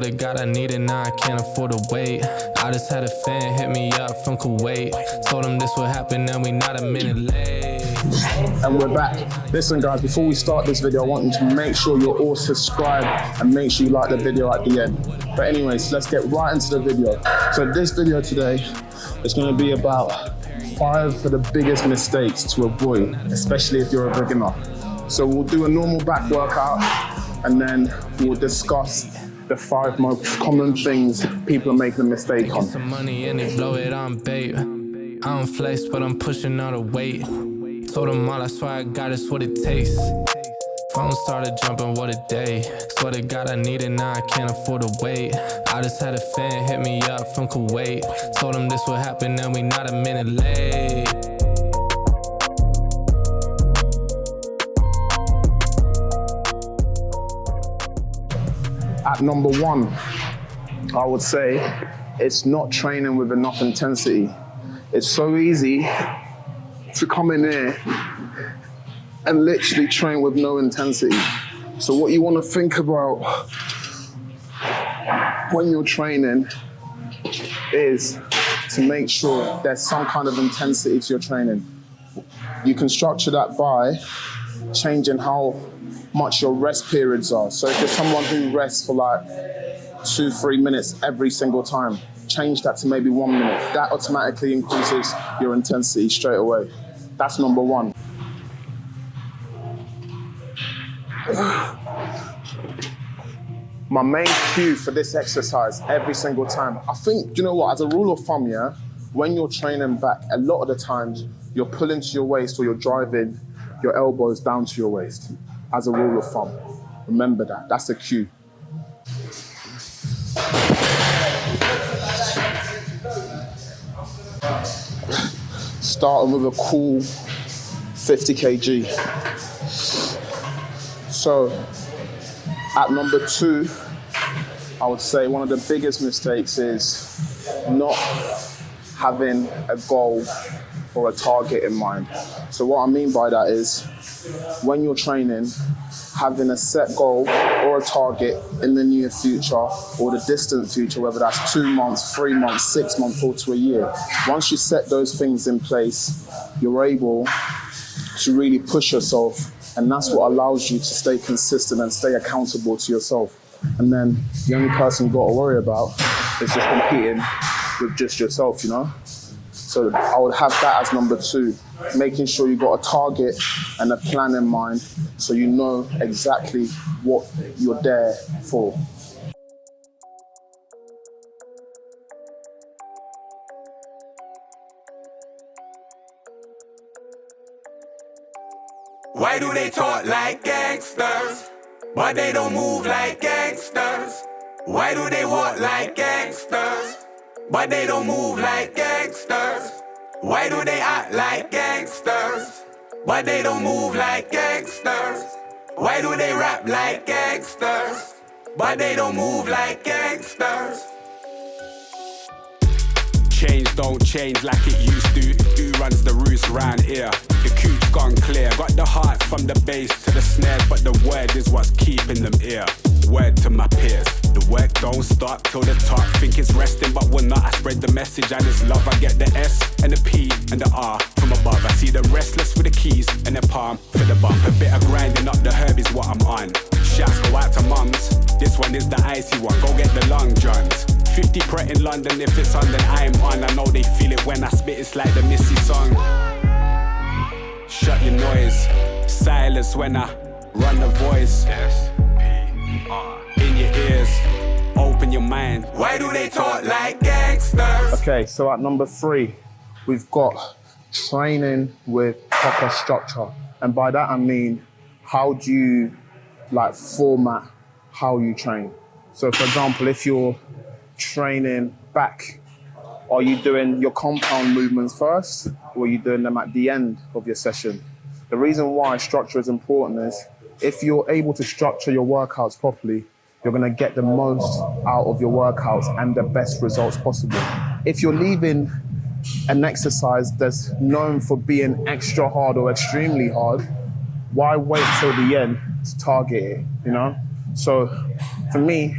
to God I need it now, I can't afford to wait. I just had a fan hit me up from Kuwait. Told him this would happen and we not a minute late. And we're back. Listen guys, before we start this video, I want you to make sure you're all subscribed and make sure you like the video at the end. But anyways, let's get right into the video. So this video today is going to be about 5 of the biggest mistakes to avoid, especially if you're a beginner. So we'll do a normal back workout and then we'll discuss the 5 most common things people are making a mistake on. Some money and they blow it on bait. I don't flex, but I'm pushing all the weight. Told them all, I swear I got it's what it takes. Phone started jumping, what a day. Swear to God I need it now, I can't afford to wait. I just had a fan hit me up from Kuwait. Told him this would happen and we not a minute late. At number 1, I would say it's not training with enough intensity. It's so easy to come in here and literally train with no intensity. So what you want to think about when you're training is to make sure there's some kind of intensity to your training. You can structure that by changing how much your rest periods are. So if you're someone who rests for like 2-3 minutes every single time, change that to maybe 1 minute. That automatically increases your intensity straight away. That's number 1. My main cue for this exercise every single time, I think, you know what, as a rule of thumb, yeah, when you're training back, a lot of the times you're pulling to your waist or you're driving your elbows down to your waist. As a rule of thumb, remember that. That's the cue. Starting with a cool 50 kg. So at number 2, I would say one of the biggest mistakes is not having a goal or a target in mind. So what I mean by that is when you're training, having a set goal or a target in the near future or the distant future, whether that's 2 months, 3 months, 6 months, or to a year. Once you set those things in place, you're able to really push yourself, and that's what allows you to stay consistent and stay accountable to yourself. And then the only person you've got to worry about is just competing with just yourself, you know? So I would have that as number 2, making sure you've got a target and a plan in mind so you know exactly what you're there for. Why do they talk like gangsters, but they don't move like gangsters? Why do they walk like gangsters, but they don't move like gangsters? Why do they act like gangsters, but they don't move like gangsters? Why do they rap like gangsters, but they don't move like gangsters? Change don't change like it used to. Who runs the roost round here? The coop's gone clear. Got the heart from the bass to the snares, but the word is what's keeping them here. Word to my peers, the work don't stop till the top. Think it's resting, but we're not. I spread the message and it's love. I get the S and the P and the R from above. I see the restless with the keys and the palm for the bump. A bit of grinding up the herb is what I'm on. Shouts go out to mums. This one is the icy one. Go get the long johns. 50 Pret in London, if it's on then I'm on. I know they feel it when I spit, it's like the Missy song. Shut your noise, silence when I run the voice. In your ears, open your mind. Why do they talk like gangsters? Okay, so at number 3, we've got training with proper structure. And by that I mean, how do you format how you train? So for example, if you're training back, are you doing your compound movements first or are you doing them at the end of your session? The reason why structure is important is if you're able to structure your workouts properly, you're going to get the most out of your workouts and the best results possible. If you're leaving an exercise that's known for being extra hard or extremely hard, why wait till the end to target it, you know? So for me,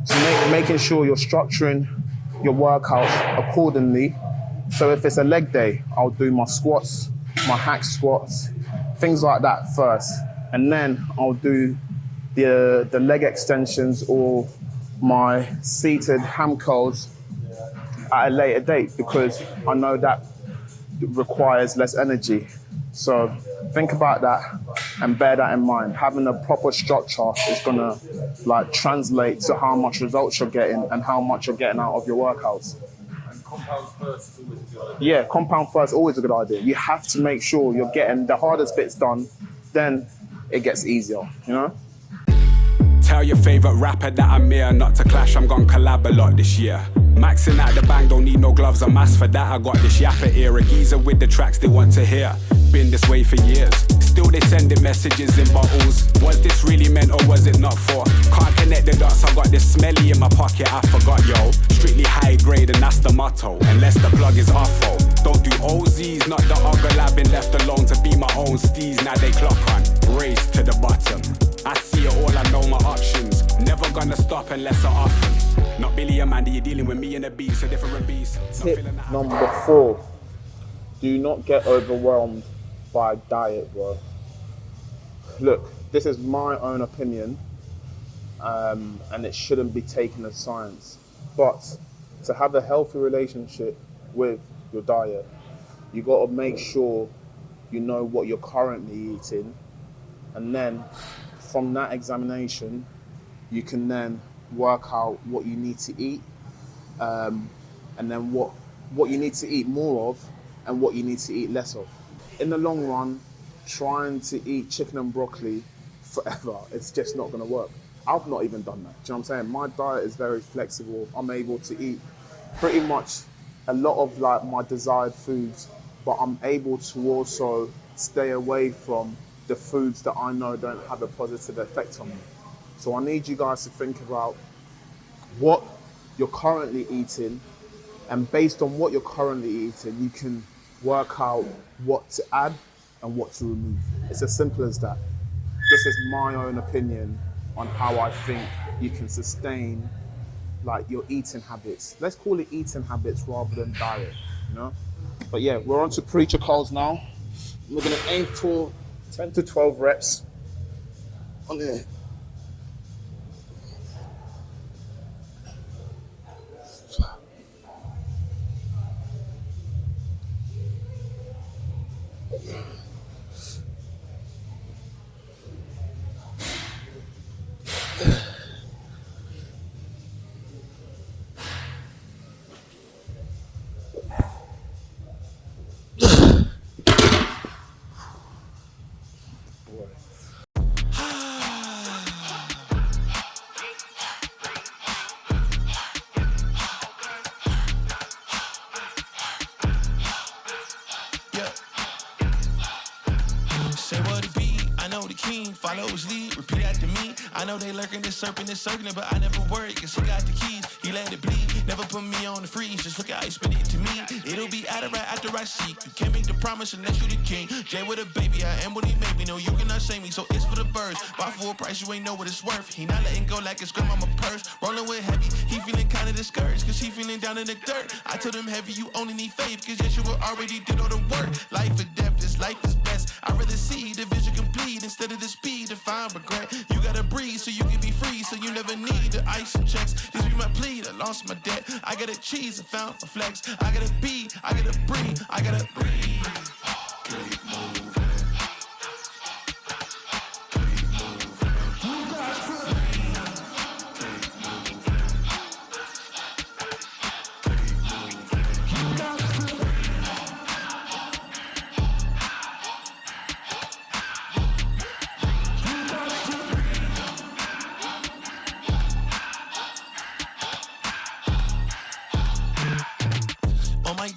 So making sure you're structuring your workouts accordingly. So if it's a leg day, I'll do my squats, my hack squats, things like that first. And then I'll do the leg extensions or my seated ham curls at a later date, because I know that requires less energy. So think about that and bear that in mind. Having a proper structure is gonna like translate to how much results you're getting and how much you're getting out of your workouts. And compound first is always a good idea. Yeah, compound first, always a good idea. You have to make sure you're getting the hardest bits done, then it gets easier, you know? Tell your favourite rapper that I'm here, not to clash, I'm gon' collab a lot this year. Maxing out the bang, don't need no gloves or mask for that. I got this yapper era, geezer with the tracks they want to hear. Been this way for years, still they sending messages in bottles. Was this really meant or was it not for? Can't connect the dots, I got this smelly in my pocket, I forgot yo. Strictly high grade and that's the motto, unless the plug is awful. Don't do OZs, not the other lab, been left alone to be my own steez. Now they clock on, race to the bottom. I see it all, I know my options. Never gonna stop unless I often. Not Billy and Mandy, you're dealing with me and the beast, a different beast. Tip number 4, do not get overwhelmed by diet, bro. Look, this is my own opinion, and it shouldn't be taken as science. But to have a healthy relationship with your diet, you gotta make sure you know what you're currently eating, and then from that examination, you can then work out what you need to eat, and then what you need to eat more of and what you need to eat less of. In the long run, trying to eat chicken and broccoli forever, it's just not gonna work. I've not even done that, do you know what I'm saying? My diet is very flexible. I'm able to eat pretty much a lot of like my desired foods, but I'm able to also stay away from the foods that I know don't have a positive effect on me. So I need you guys to think about what you're currently eating, and based on what you're currently eating, you can work out what to add and what to remove. It's as simple as that. This is my own opinion on how I think you can sustain like your eating habits. Let's call it eating habits rather than diet, you know? But yeah, we're on to preacher calls now. We're gonna aim for 10 to 12 reps on there. Say what it be, I know the king, follow his lead, repeat after me. I know they lurking, this serpent is circling, but I never worry, cause he got the keys, he let it bleed. Never put me on the freeze, just look how he spit it to me. It'll be out of right after I seek. You can't make the promise unless you the king. Jay with a baby, I am what he made me. No, you cannot shame me, so it's for the birds. Buy full price, you ain't know what it's worth. He not letting go like it's grandmama purse. Rolling with heavy, he feeling kinda discouraged, cause he feeling down in the dirt. I told him heavy, you only need faith, cause Yeshua already did all the work. Life or death, this life is best. I'd rather see the vision complete instead of the speed to find regret. You gotta breathe so you can be free, so you never need the ice and checks. This be my plea, I lost my debt. I gotta cheese, I found a flex. I gotta be, I gotta breathe, I gotta breathe. Keep moving.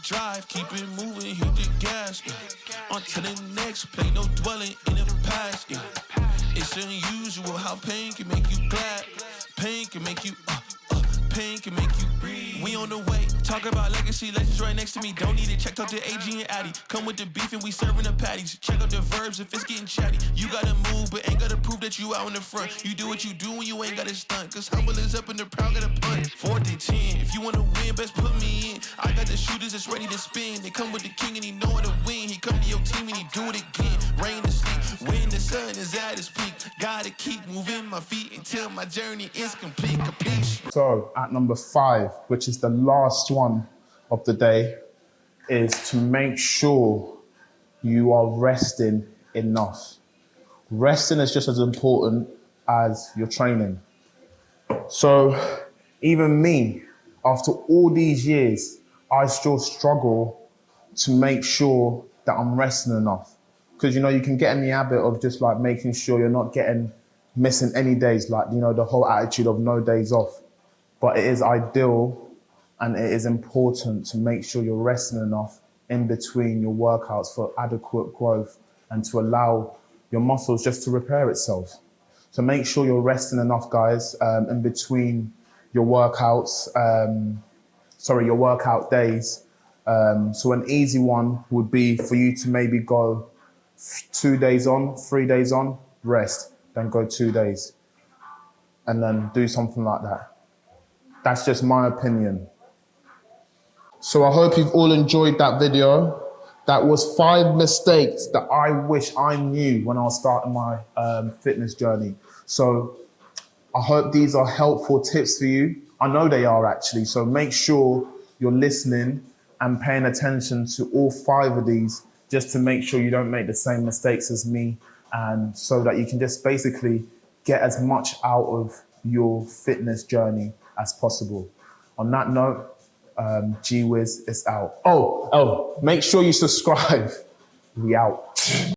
Drive, keep it moving, hit the gas, yeah. On to the next, play no dwelling in the past, yeah. It's unusual how pain can make you glad. Pain can make you, pain can make you breathe. We on the way. Talk about legacy, legends right next to me. Don't need it. Check out the AG and Addy. Come with the beef and we serving the patties. Check out the verbs if it's getting chatty. You gotta move, but ain't gotta prove that you out in the front. You do what you do when you ain't gotta stunt. Cause humble is up and the proud gotta punt. 4th and 10. If you wanna win, best put me in. I got the shooters that's ready to spin. They come with the king and he know how to win. He come to your team and he do it again. Rain to sleep when the sun is at its peak. Gotta keep moving my feet until my journey is complete. Capiche? So at number 5, which is the last one of the day, is to make sure you are resting enough. Resting is just as important as your training. So even me, after all these years, I still struggle to make sure that I'm resting enough. Because, you know, you can get in the habit of just like making sure you're not missing any days, like, you know, the whole attitude of no days off. But it is ideal and it is important to make sure you're resting enough in between your workouts for adequate growth and to allow your muscles just to repair itself. So make sure you're resting enough, guys, in between your workouts, your workout days. So an easy one would be for you to maybe go 2 days on, 3 days on, rest, then go 2 days, and then do something like that. That's just my opinion. So I hope you've all enjoyed that video. That was 5 mistakes that I wish I knew when I was starting my fitness journey. So I hope these are helpful tips for you. I know they are actually. So make sure you're listening and paying attention to all 5 of these, just to make sure you don't make the same mistakes as me, and so that you can just basically get as much out of your fitness journey as possible. On that note, G-Wiz is out. Oh, make sure you subscribe. We out.